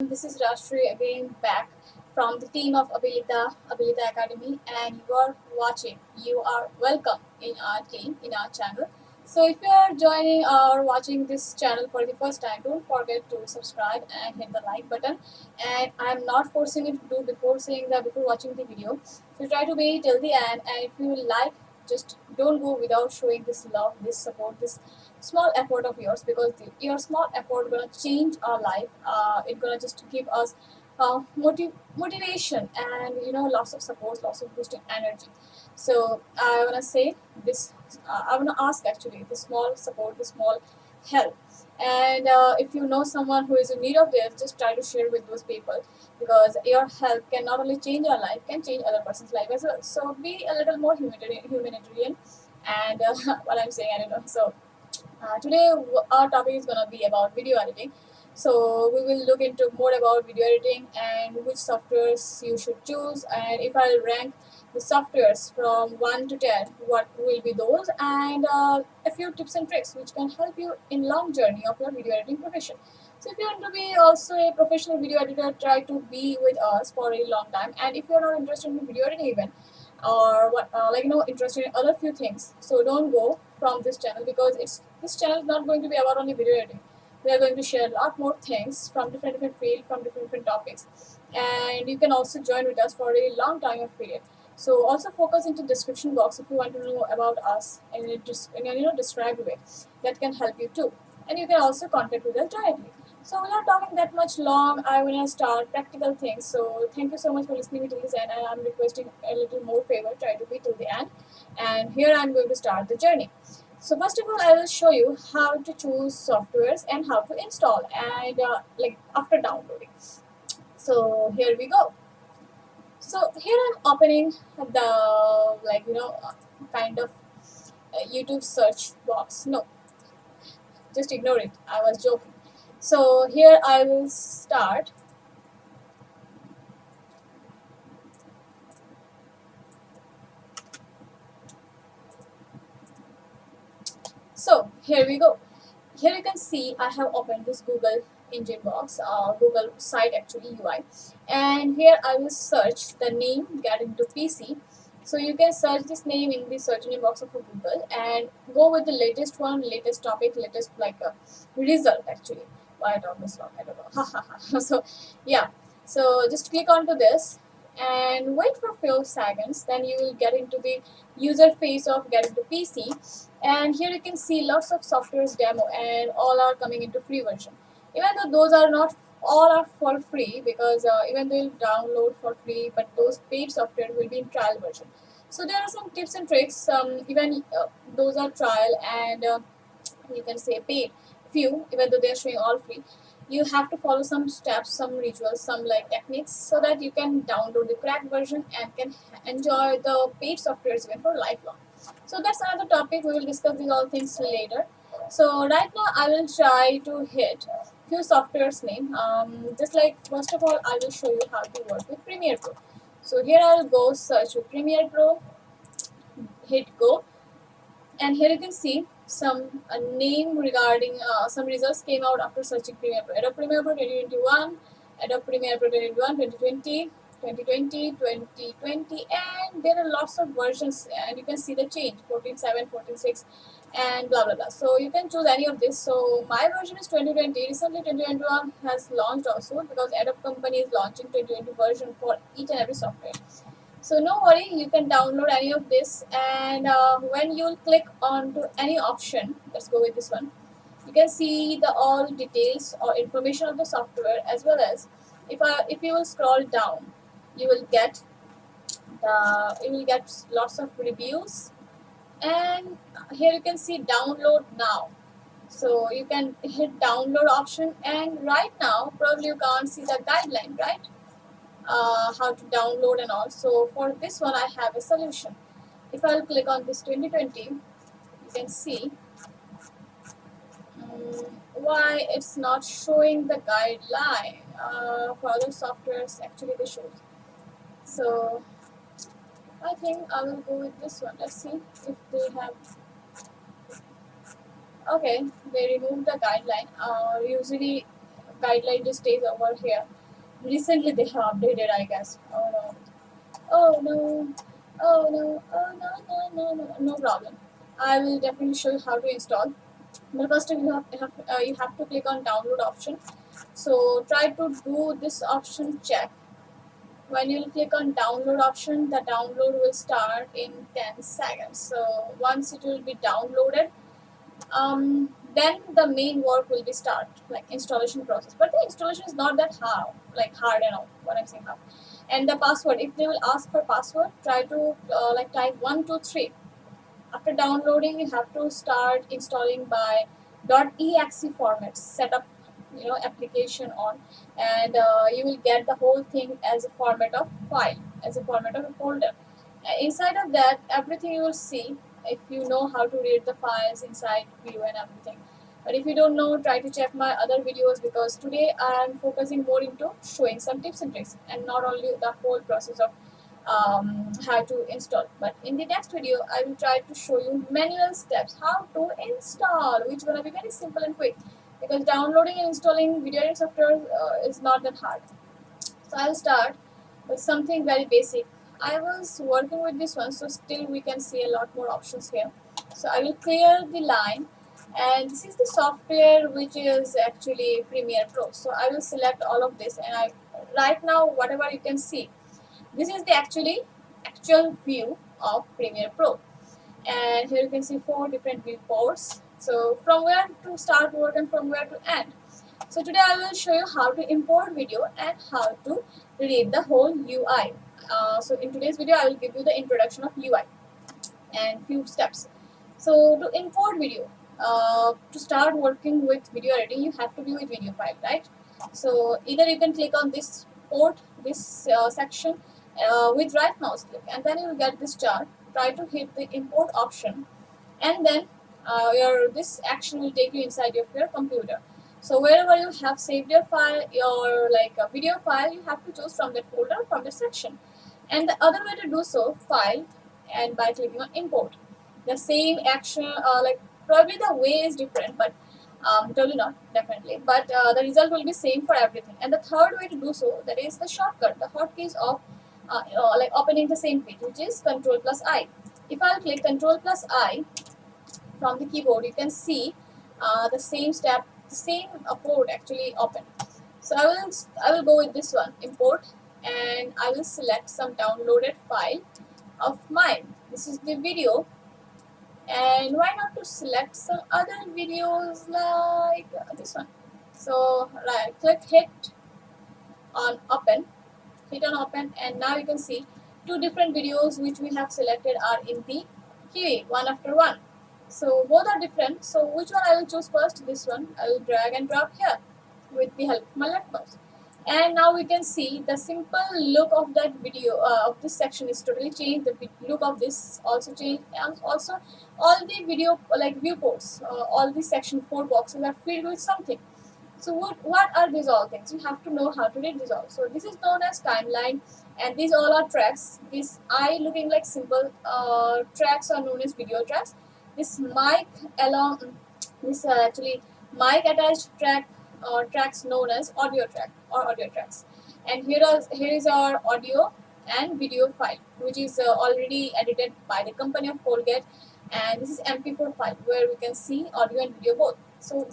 This is Rashri again back from the team of Abilita Academy, and you are welcome in our team, in our channel. So if you are joining or watching this channel for the first time, don't forget to subscribe and hit the like button. And I'm not forcing you to do before watching the video. So try to be till the end, and if you like, just don't go without showing this love, this support, this small effort of yours, because your small effort gonna change our life. It's gonna just give us motivation, and lots of support, lots of boosting energy. So I wanna say this. I wanna ask actually the small support, the small help. And if you know someone who is in need of this, just try to share with those people, because your help can not only change your life, can change other person's life as well. So be a little more humanitarian. And what I'm saying, I don't know. So today our topic is going to be about video editing. So we will look into more about video editing and which softwares you should choose, and if I'll rank the softwares from 1 to 10, what will be those, and a few tips and tricks which can help you in long journey of your video editing profession. So if you want to be also a professional video editor, try to be with us for a long time. And if you're not interested in video editing even, or what interested in other few things, so don't go from this channel, because this channel is not going to be about only video editing. We are going to share a lot more things from different fields, from different topics, and you can also join with us for a long time of period. So also focus into description box if you want to know about us in a described way. That can help you too, and you can also contact with us directly. So without talking that much long, I want to start practical things. So thank you so much for listening to this, and I'm requesting a little more favor. Try to be till the end, and here I'm going to start the journey. So first of all, I will show you how to choose softwares and how to install, and after downloading. So here we go. So here I'm opening the kind of YouTube search box. No, just ignore it. I was joking. So here I will start. So here we go. Here you can see I have opened this Google engine box, Google site actually UI, and here I will search the name get into PC. So you can search this name in the search engine box of Google and go with the latest one, latest topic, latest result actually. Why I talk this long? I don't know. So yeah, so just click onto this and wait for a few seconds. Then you will get into the user face of get into PC, and here you can see lots of softwares demo, and all are coming into free version, even though those are not all are for free, because even though you'll download for free, but those paid software will be in trial version. So there are some tips and tricks, even those are trial, and you can say paid few, even though they're showing all free. You have to follow some steps, some rituals, some techniques, so that you can download the cracked version and can enjoy the paid softwares even for lifelong. So that's another topic. We will discuss these all things later. So right now I will try to hit few softwares name. Just like first of all, I will show you how to work with Premiere Pro. So here I will go search with Premiere Pro, hit go, and here you can see some name regarding some results came out after searching Premiere Pro. Adobe Premiere Pro 2021, Adobe Premiere Pro 2021, 2020, 2020, 2020, and there are lots of versions, and you can see the change 14.7, 14.6, and blah blah blah. So you can choose any of this. So my version is 2020. Recently 2021 has launched also, because Adobe company is launching 2020 version for each and every software. So no worry, you can download any of this, and when you click on to any option, let's go with this one, you can see the all details or information of the software, as well as if you will scroll down, you will get lots of reviews, and here you can see download now. So you can hit download option, and right now probably you can't see the guideline, right? How to download and all. So for this one I have a solution. If I'll click on this 2020, you can see why it's not showing the guideline. For other softwares actually they show. So I think I will go with this one. Let's see if they have. Okay, they removed the guideline. Usually guideline just stays over here. Recently they have updated, I guess. Oh no. Oh no. Oh no. Oh no, no, no, no. No problem. I will definitely show you how to install. But first you have to click on download option. So try to do this option check. When you click on download option, the download will start in 10 seconds. So once it will be downloaded, then the main work will be start, like installation process. But the installation is not that hard, like hard and all. What I'm saying hard. And the password, if they will ask for password, try to like type 123. After downloading, you have to start installing by .exe format. Set up, application on, and you will get the whole thing as a format of file, as a format of a folder. Inside of that, everything you will see if you know how to read the files inside view and everything. But if you don't know, try to check my other videos, because today I am focusing more into showing some tips and tricks and not only the whole process of how to install. But in the next video, I will try to show you manual steps how to install, which gonna be very simple and quick, because downloading and installing video editing software is not that hard. So I'll start with something very basic. I was working with this one, so still we can see a lot more options here. So I will clear the line, and this is the software which is actually Premiere Pro. So I will select all of this, and right now whatever you can see, this is the actual view of Premiere Pro. And here you can see 4 different viewports. So from where to start work and from where to end. So today I will show you how to import video and how to read the whole UI. So in today's video I will give you the introduction of UI and few steps. So to import video, to start working with video editing, you have to be with video file, right? So either you can click on this port, this section with right mouse click, and then you will get this chart. Try to hit the import option, and then this action will take you inside of your computer. So wherever you have saved your file, your like a video file, you have to choose from that folder, from the section. And the other way to do so, file, and by clicking on import. The same action, like probably the way is different, but totally not, definitely. But the result will be same for everything. And the third way to do so, that is the shortcut, the hotkeys of like opening the same page, which is Control plus I. If I'll click Control plus I from the keyboard, you can see the same step, the same port actually open. So I will go with this one, import, and I will select some downloaded file of mine. This is the video, and why not to select some other videos like this one. So right click, hit on open, and now you can see 2 different videos which we have selected are in the queue, one after one. So both are different. So which one I will choose first? This one. I will drag and drop here with the help of my left mouse. And now we can see the simple look of that video of this section is totally changed. The look of this also changed, and also all the video like viewports, all the section 4 boxes are filled with something. So what are these all things? You have to know how to read these all. So this is known as timeline, and these all are tracks. This eye looking like simple tracks are known as video tracks. This mic along this actually mic attached track tracks known as audio track or audio tracks. And here is our audio and video file, which is already edited by the company of Colgate, and this is MP4 file where we can see audio and video both. So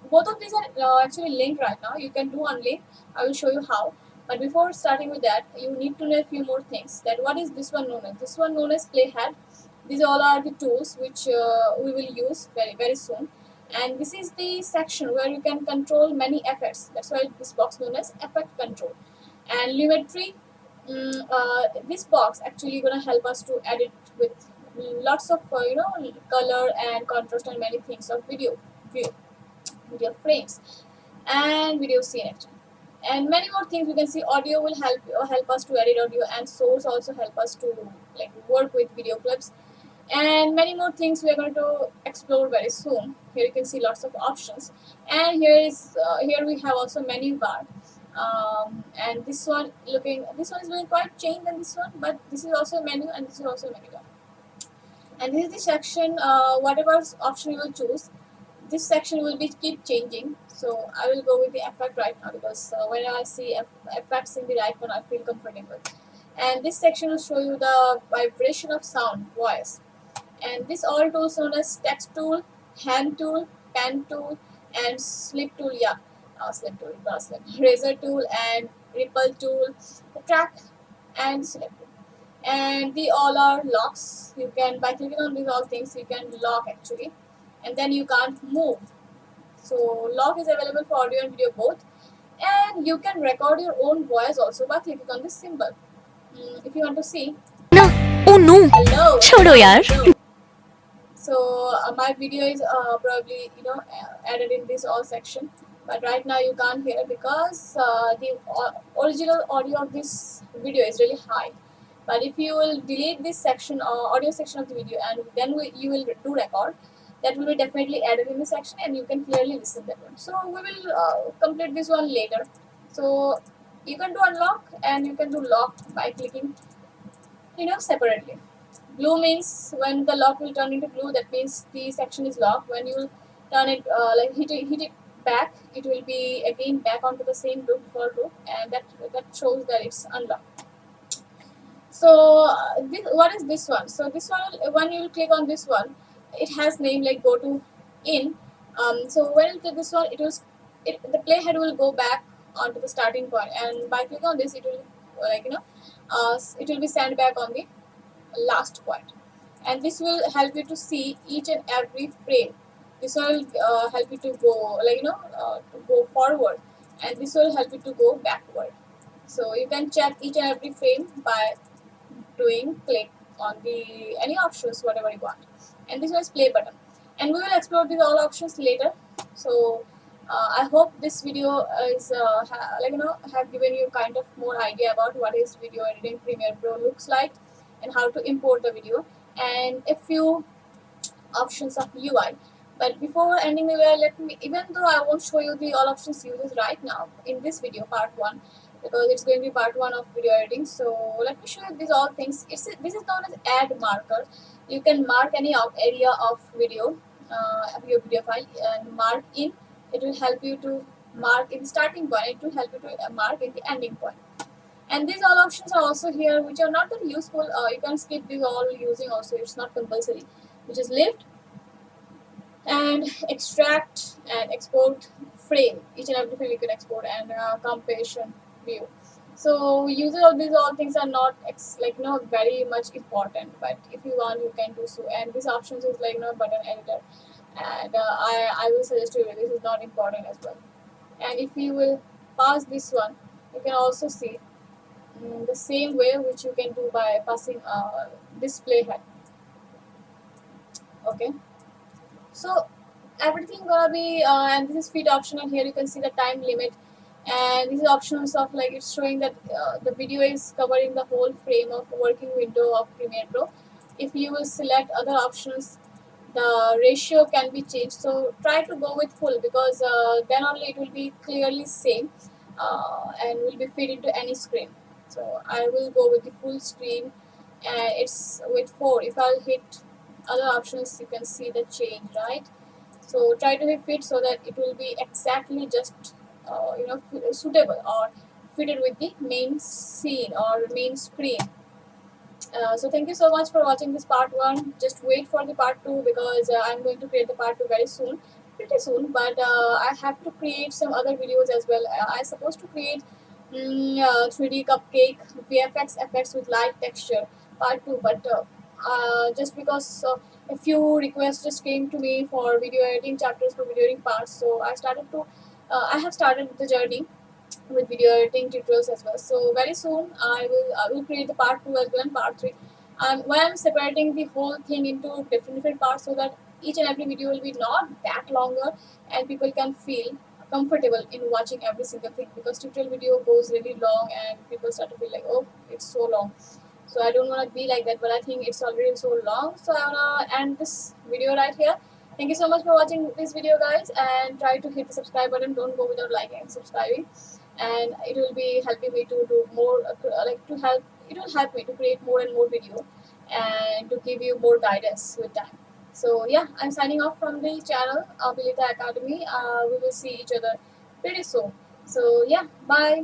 both of these are actually linked right now. You can do unlink. I will show you how. But before starting with that, you need to know a few more things. That what is this one known as? This one known as Playhead. These all are the tools which we will use very soon. And this is the section where you can control many effects. That's why this box known as effect control. And Lumetri, this box actually gonna help us to edit with lots of color and contrast and many things of video frames and video scene actually. And many more things. We can see audio will help us to edit audio, and source also help us to like work with video clips, and many more things we are going to explore very soon. Here you can see lots of options, and here we have also menu bar, and this one is looking quite changed than this one, but this is also a menu and this is also a menu bar. And this is the section, whatever option you will choose, this section will be keep changing, so I will go with the effect right now because whenever I see effects in the right one I feel comfortable. And this section will show you the vibration of sound, voice. And this all tools known as text tool, hand tool, pen tool, and slip tool. Yeah, slip tool, not slip. Razor tool and ripple tool, the track and select tool. And the all are locks. You can, by clicking on these all things, you can lock actually, and then you can't move. So lock is available for audio and video both, and you can record your own voice also by clicking on this symbol. If you want to see, ना oh no hello, छोड़ो hello, यार hello. So my video is probably added in this all section, but right now you can't hear because the original audio of this video is really high. But if you will delete this section or audio section of the video and then you will do record, that will be definitely added in the section and you can clearly listen that one. So we will complete this one later. So you can do unlock and you can do lock by clicking separately. Blue means when the lock will turn into blue, that means the section is locked. When you turn it, like hit it back, it will be again back onto the same loop for loop, and that shows that it's unlocked. So what is this one? So this one, when you will click on this one, it has name like go to in. So when you click this one, the playhead will go back onto the starting point, and by clicking on this, it will it will be sent back on the last point, and this will help you to see each and every frame. This will help you to go to go forward, and this will help you to go backward. So you can check each and every frame by doing click on the any options whatever you want, and this was play button, and we will explore these all options later. So I hope this video is have given you kind of more idea about what is video editing Premiere Pro looks like and how to import the video and a few options of UI. But before ending the video, let me, even though I won't show you the all options uses right now in this video part 1, because it's going to be part 1 of video editing. So let me show you these all things. This is known as add marker. You can mark any area of video, your video file, and mark in. It will help you to mark in the starting point. It will help you to mark in the ending point. And these all options are also here, which are not very useful. You can skip these all using also. It's not compulsory. Which is lift and extract and export frame. Each and every frame you can export, and compression view. So using of these all things are not very much important, but if you want you can do so. And these options is button editor, and I will suggest you this is not important as well. And if you will pass this one, you can also see the same way which you can do by passing this playhead. Okay, so everything gonna be and this is feed option, and here you can see the time limit, and this is optional stuff like it's showing that the video is covering the whole frame of working window of Premiere Pro. If you will select other options, the ratio can be changed, so try to go with full because then only it will be clearly same and will be fit into any screen. So I will go with the full screen, and it's with 4. If I'll hit other options, you can see the change, right? So try to hit fit so that it will be exactly just suitable or fitted with the main scene or main screen. So thank you so much for watching this part 1. Just wait for the part 2 because I'm going to create the part 2 very soon, pretty soon. But I have to create some other videos as well. I'm supposed to create 3D cupcake VFX effects with light texture part 2, but just because a few requests just came to me for video editing chapters for video editing parts, so I have started the journey with video editing tutorials as well. So very soon I will create the part 2 as well and part 3. Why I'm separating the whole thing into different parts so that each and every video will be not that longer and people can feel comfortable in watching every single thing, because tutorial video goes really long and people start to feel like, oh, it's so long. So I don't want to be like that, but I think it's already so long, so I want to end this video right here. Thank you so much for watching this video, guys, and try to hit the subscribe button. Don't go without liking and subscribing, and it will be helping me to do more it will help me to create more and more video and to give you more guidance with time. So yeah, I'm signing off from the channel Abilita Academy. We will see each other pretty soon. So yeah, bye.